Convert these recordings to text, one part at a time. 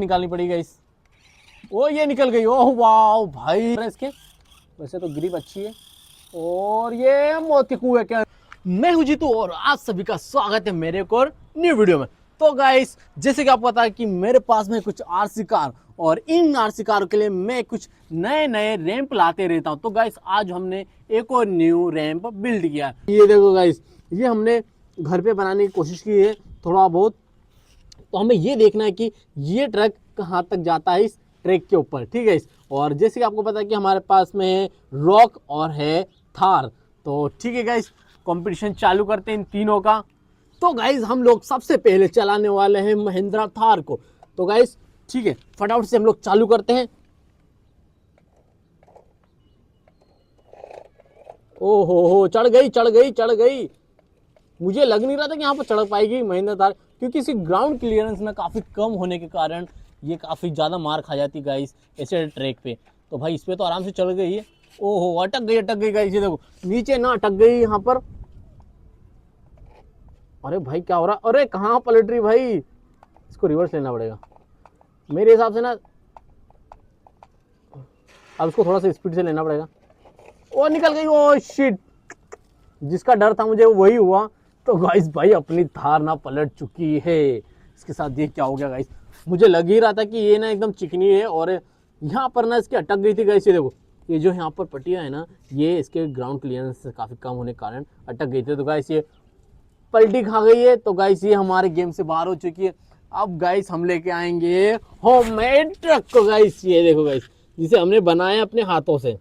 निकालनी पड़ेगी इस। ओ ये निकल गई। ओह वाह भाई, इसके वैसे तो ग्रिप अच्छी है। और ये मोती कुएं के मैं हूं जीतू और आप सभी का स्वागत है मेरे एक और न्यू वीडियो में। तो गाइस, जैसे कि आपको पता है कि मेरे पास में कुछ आरसी कार और इन आरसी कारों के लिए मैं कुछ नए नए रैंप लाते रहता हूं। तो गाइस, आज हमने एक और न्यू रैंप बिल्ड किया। ये देखो गाइस, ये हमने घर पे बनाने की कोशिश की है थोड़ा बहुत। तो हमें ये देखना है कि ये ट्रक कहाँ तक जाता है इस ट्रैक के ऊपर, ठीक है। और जैसे कि आपको पता है कि हमारे पास में है रॉक और है थार। तो ठीक है गाइस, कंपटीशन चालू करते हैं इन तीनों का। तो गाइस, हम लोग सबसे पहले चलाने वाले हैं महिंद्रा थार को। तो गाइस ठीक है, फटाफट से हम लोग चालू करते हैं। ओहो हो, चढ़ गई चढ़ गई चढ़ गई। मुझे लग नहीं रहा था कि यहाँ पर चढ़ पाएगी महिंद्रा थार, क्योंकि इसकी ग्राउंड क्लियरेंस ना काफ़ी कम होने के कारण ये काफ़ी ज़्यादा मार खा जाती गाइस ऐसे ट्रैक पे। तो भाई इस पे तो आराम से चढ़ गई है। ओहो, अटक गई गाइस। ये देखो नीचे ना अटक गई यहाँ पर। अरे भाई क्या हो रहा, अरे कहाँ पलट रही भाई। इसको रिवर्स लेना पड़ेगा मेरे हिसाब से ना। अब इसको थोड़ा सा स्पीड से लेना पड़ेगा। ओ निकल गई, ओ शिट। जिसका डर था मुझे वही हुआ। तो गाइस भाई अपनी थार ना पलट चुकी है। इसके साथ ये क्या हो गया गाइस, मुझे लग ही रहा था कि ये ना एकदम चिकनी है और यहाँ पर ना इसकी अटक गई थी गाइस। ये देखो, ये जो यहाँ पर पट्टियाँ है ना, ये इसके ग्राउंड क्लियरेंस काफ़ी कम होने के कारण अटक गई थी। तो गाइस ये पलटी खा गई है। तो गाइस ये हमारे गेम से बाहर हो चुकी है। अब गाइस हम लेके आएंगे होममेड ट्रक को गाइस। ये देखो गाइस, जिसे हमने बनाया अपने हाथों से।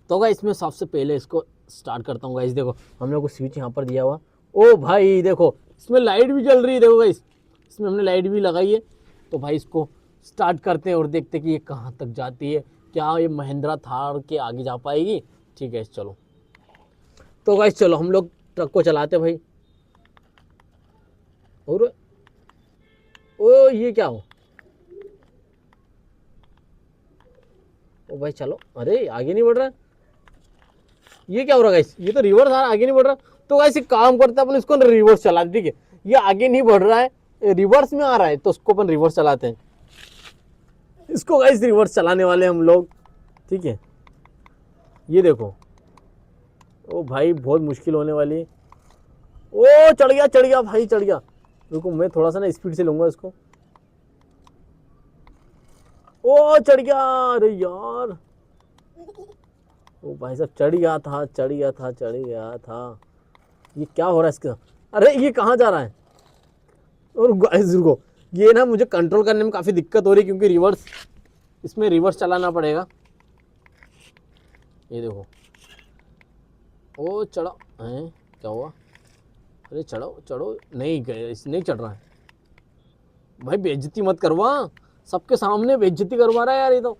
तो गाइस इसमें सबसे पहले इसको स्टार्ट करता हूँ गाइस। देखो हम लोग को स्विच यहाँ पर दिया हुआ। ओ भाई देखो, इसमें लाइट भी जल रही है। देखो गाइस, इसमें हमने लाइट भी लगाई है। तो भाई इसको स्टार्ट करते हैं और देखते हैं कि ये कहाँ तक जाती है। क्या ये महिंद्रा थार के आगे जा पाएगी? ठीक है चलो। तो गाइस चलो हम लोग ट्रक को चलाते हैं भाई। और ओ ये क्या हो, ओ भाई चलो। अरे आगे नहीं बढ़ रहा, ये क्या हो रहा है गाइस? ये तो रिवर्स आ रहा है, आगे नहीं बढ़ रहा। तो गाइस एक काम करते हैं अपन, इसको रिवर्स चला, ठीक है। ये आगे नहीं बढ़ रहा है, रिवर्स में आ रहा है, तो उसको अपन रिवर्स चलाते हैं। इसको गाइस रिवर्स चलाने वाले हम लोग, ठीक है। ये देखो, ओ भाई बहुत मुश्किल होने वाली है। ओ चढ़ गया भाई, चढ़ गया। रुको मैं थोड़ा सा ना स्पीड से लूंगा इसको। ओ चढ़ गया, अरे यार। ओ भाई साहब चढ़ गया था। ये क्या हो रहा है इसका? अरे ये कहाँ जा रहा है? और गाइस रुको, ये ना मुझे कंट्रोल करने में काफ़ी दिक्कत हो रही है, क्योंकि रिवर्स, इसमें रिवर्स चलाना पड़ेगा। ये देखो, ओ चढ़ा है, क्या हुआ? अरे चढ़ो चढ़ो, नहीं गए, नहीं चढ़ रहा है भाई। बेइज्जती मत करवा, सबके सामने बेइज्जती करवा रहा है यार ये तो।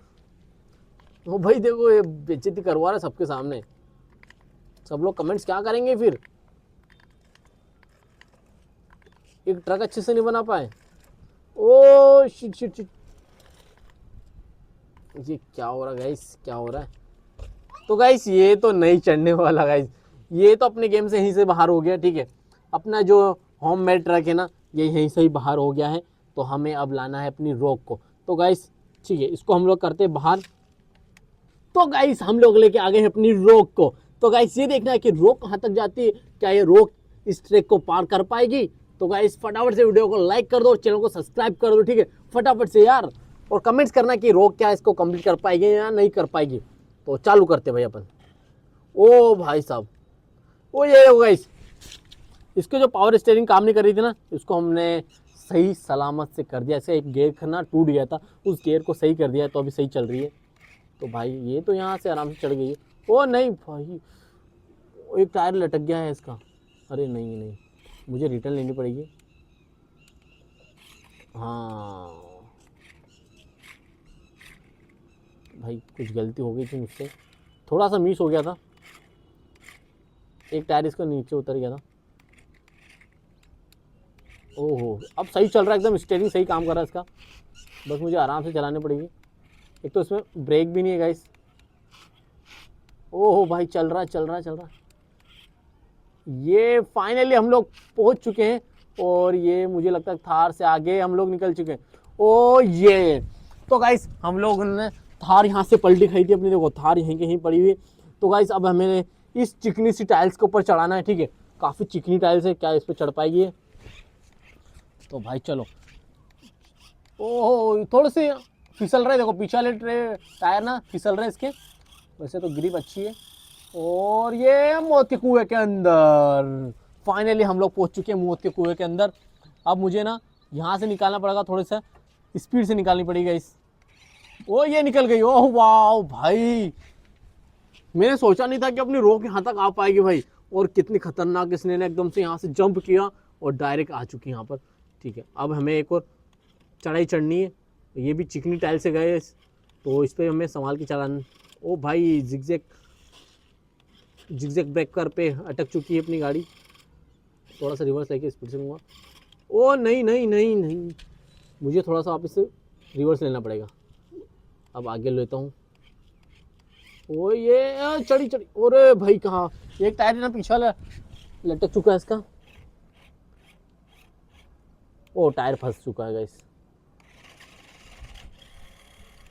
ओ भाई देखो, ये बेइज्जती करवा रहा है सबके सामने। सब लोग कमेंट्स क्या करेंगे फिर? एक ट्रक अच्छे से नहीं बना पाए। ओ शिट शिट शिट, ये क्या हो रहा है गाइस, क्या हो रहा है? तो गाइस ये तो नहीं चढ़ने वाला गाइस, ये तो अपने गेम से यहीं से बाहर हो गया, ठीक है। अपना जो होम मेड ट्रक है ना, ये यहीं से ही बाहर हो गया है। तो हमें अब लाना है अपनी रोक को। तो गाइस ठीक है, इसको हम लोग करते हैं बाहर। तो गाइस हम लोग लेके आ गए हैं अपनी रोक को। तो गाइस ये देखना है कि रोक कहाँ तक जाती है, क्या ये रोक इस ट्रैक को पार कर पाएगी। तो गाइस फटाफट से वीडियो को लाइक कर दो और चैनल को सब्सक्राइब कर दो, ठीक है, फटाफट से यार। और कमेंट्स करना कि रोक क्या इसको कंप्लीट कर पाएगी या नहीं कर पाएगी। तो चालू करते भाई अपन। ओ भाई साहब, ओ ये गाइस, इसके जो पावर स्टीयरिंग काम नहीं कर रही थी ना, इसको हमने सही सलामत से कर दिया। ऐसे एक गेयर ना टूट गया था, उस गेयर को सही कर दिया, तो अभी सही चल रही है। तो भाई ये तो यहाँ से आराम से चढ़ गई है। ओ नहीं भाई, एक टायर लटक गया है इसका। अरे नहीं, मुझे रिटर्न लेनी पड़ेगी। हाँ भाई, कुछ गलती हो गई थी मुझसे, थोड़ा सा मिस हो गया था। एक टायर इसका नीचे उतर गया था। ओहो अब सही चल रहा है एकदम, स्टीयरिंग सही काम कर रहा है इसका। बस मुझे आराम से चलानी पड़ेगी। एक तो इसमें ब्रेक भी नहीं है गाइस। ओहो भाई चल रहा। ये फाइनली हम लोग पहुंच चुके हैं और ये मुझे लगता है थार से आगे हम लोग निकल चुके हैं। ओ ये तो गाइस हम लोगों ने थार यहाँ से पलटी खाई थी अपनी, देखो थार यहीं कहीं पड़ी हुई। तो गाइस अब हमें इस चिकनी सी टाइल्स के ऊपर चढ़ाना है, ठीक है। काफ़ी चिकनी टाइल्स है, क्या इस पर चढ़ पाएगी ये? तो भाई चलो। ओह थोड़े से फिसल रहे, देखो पीछे वाले टायर ना फिसल रहे इसके, वैसे तो ग्रिप अच्छी है। और ये मौत के कुएं के अंदर फाइनली हम लोग पहुंच चुके हैं, मौत के कुएं के अंदर। अब मुझे ना यहाँ से निकालना पड़ेगा, थोड़ा सा स्पीड से निकालनी पड़ेगी इस। ओ ये निकल गई, ओह वाह भाई, मैंने सोचा नहीं था कि अपनी रोक यहाँ तक आ पाएगी भाई। और कितनी खतरनाक इसने एकदम से यहाँ से जंप किया और डायरेक्ट आ चुकी यहाँ पर, ठीक है। अब हमें एक और चढ़ाई चढ़नी है, ये भी चिकनी टाइल से गए तो इस पर हमें संभाल के चलाना। ओ भाई जिगजैग ब्रेकर पे अटक चुकी है अपनी गाड़ी, थोड़ा सा रिवर्स लेके स्पीड से लूँगा। ओ नहीं नहीं नहीं नहीं, मुझे थोड़ा सा वापस से रिवर्स लेना पड़ेगा। अब आगे लेता हूँ। ओ ये चढ़ी, अरे भाई कहाँ, एक टायर ना पीछे वाला लटक चुका है इसका। ओ टायर फंस चुका है guys.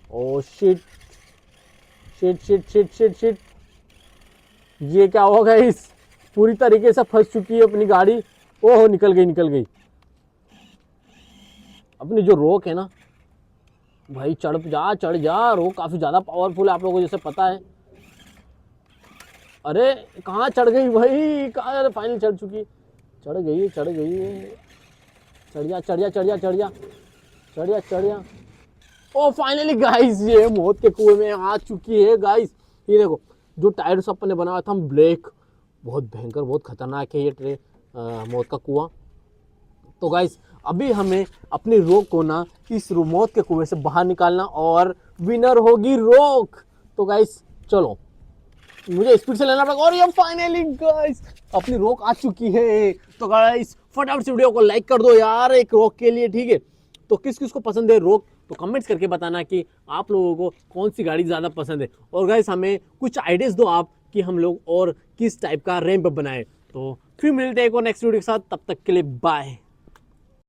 Oh shit shit shit shit shit shit, ये क्या हुआ गाइस, पूरी तरीके से फंस चुकी है अपनी गाड़ी। ओहो निकल गई। अपनी जो रोक है ना भाई, चढ़ जा, रोक काफी ज्यादा पावरफुल है, आप लोगों को जैसे पता है। अरे कहाँ चढ़ गई भाई, कहाँ फाइनल चढ़ चुकी, चढ़ गई चढ़ जा। ओ फाइनली गाइस ये मौत के कुएं में आ चुकी है गाइस। ये देखो जो टायर्स अपन ने बनाया था ब्लैक, बहुत भयंकर बहुत खतरनाक है ये मौत का कुआं। तो गाइस अभी हमें अपनी रोक को ना इस मौत के कुएं से बाहर निकालना और विनर होगी रोक। तो गाइस चलो, मुझे स्पीड से लेना पड़ेगा। और ये फाइनली गाइस अपनी रोक आ चुकी है। तो गाइस फटाफट से वीडियो को लाइक कर दो यार एक रोक के लिए, ठीक है। तो किस किस को पसंद है रोक, तो कमेंट्स करके बताना कि आप लोगों को कौन सी गाड़ी ज़्यादा पसंद है। और गाइस हमें कुछ आइडियाज़ दो आप कि हम लोग और किस टाइप का रैंप बनाएं। तो फिर मिलते हैं एक और नेक्स्ट वीडियो के साथ, तब तक के लिए बाय।